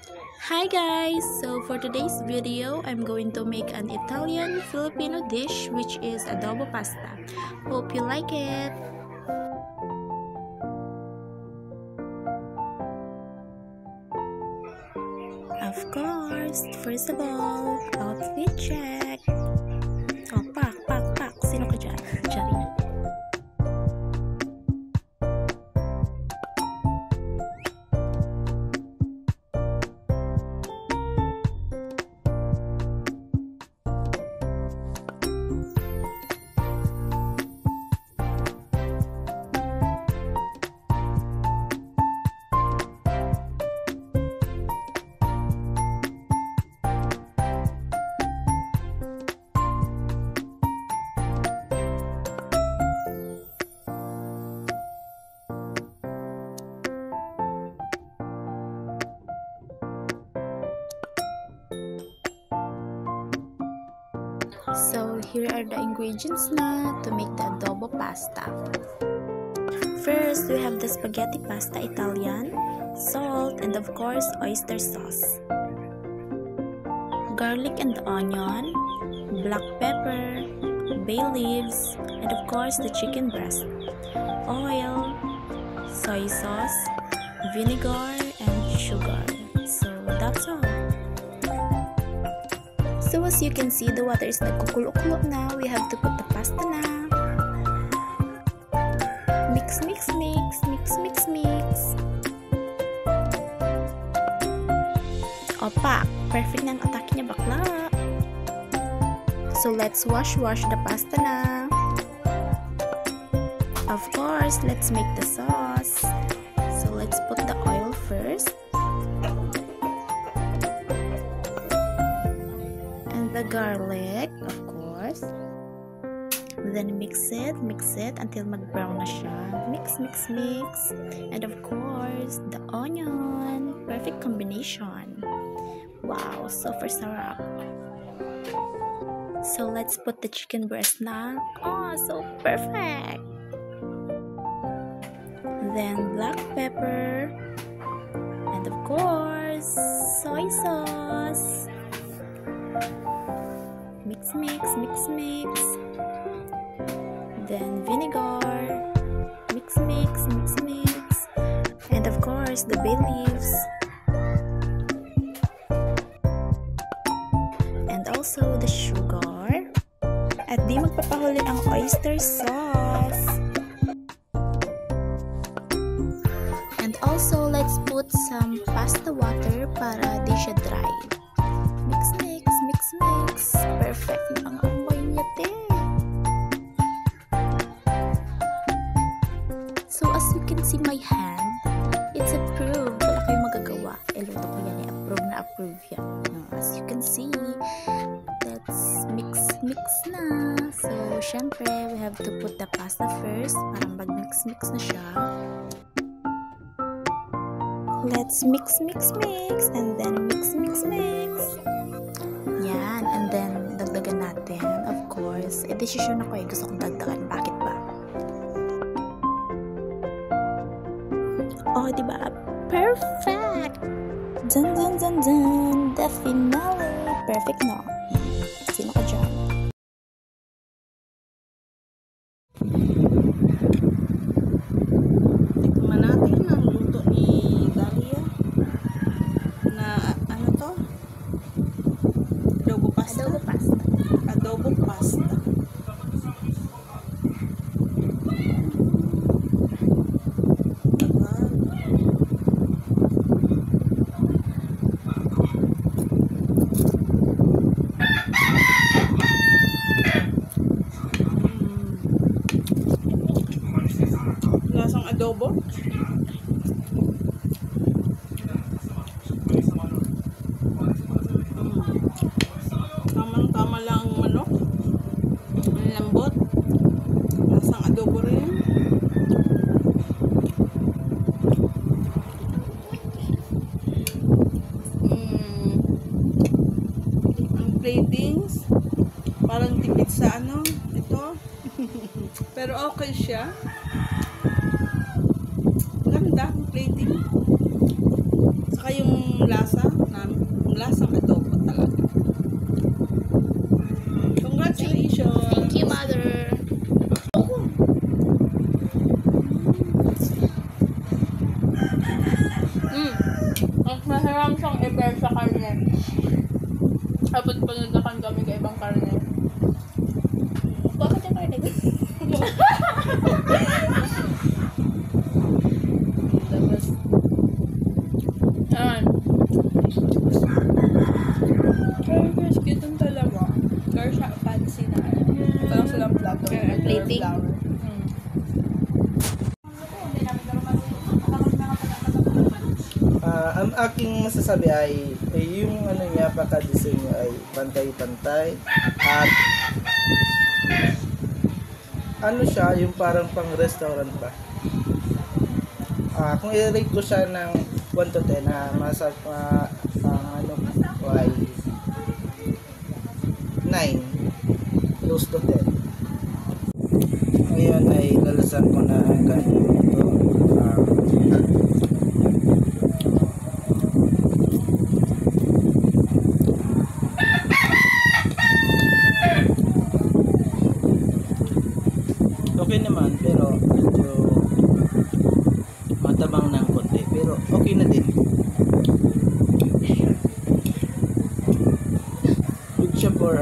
Hi guys! So for today's video, I'm going to make an Italian Filipino dish which is adobo pasta. Hope you like it! Of course, first of all, outfit check! Oh, pak! Sino ka dyan? Charing. So here are the ingredients na to make the adobo pasta. First, we have the spaghetti pasta Italian, salt, and of course oyster sauce, garlic and onion, black pepper, bay leaves, and of course the chicken breast, oil, soy sauce, vinegar, and sugar. So that's all. So as you can see, the water is nagkukulo-kulo na. We have to put the pasta na. Mix. Opa! Perfect na ang atake niya, bakla. So let's wash the pasta na. Of course, let's make the sauce. So let's put the oil first. The garlic, of course. Then mix it until mag-brown na siya. Mix. And of course, the onion. Perfect combination. Wow, super sarap. So let's put the chicken breast na. Oh, so perfect. Then black pepper. And of course, soy sauce. Mix. Then vinegar. Mix. And of course, the bay leaves. And also the sugar. At di magpapahuli ang oyster sauce. And also, let's put some pasta water para di siya dry. Mix. Perfect ang amoy niya, te. So as you can see my hand, it's approved. Wala kayong magagawa. Luto ko yan, approve yan. As you can see, let's mix na. So syempre, we have to put the pasta first. Parang mag-mix na siya. Let's mix. And then mix. Yan, and then dagdagan natin, of course. Desisyon ako gusto kong dagdagan. Bakit ba? Oh, diba? Perfect! Dun! The finale! Perfect, no? Sino ka dyan? Tikman natin ang luto ni Dalia na ano to? Adobo pasta. Lasang adobo. Tamang-tama lang ang manok. Ang lambot. Lasang adobo rin. Ang platings parang tipid sa ito. Pero okay siya. Ganda ang plating. Saka yung lasa. Mahiram siyang i-pair sa karne. Tapos panadakan kami ka ibang karne. Bakit yung karne? Tapos, ayan. Very crispy dun talaga. Pero siya fancy na. Ito lang silang plato. Plating. Flour. Ang aking masasabi ay yung ano niya, pagka-design niya ay pantay-pantay at ano siya, yung parang pang restaurant pa. Kung i-rate ko siya ng 1 to 10, ano ko ay 9, close to 10. Ngayon ay lalasan ko na ang kanin ito. Okay naman, pero medyo matabang ng konti, pero okay na din. Good siya for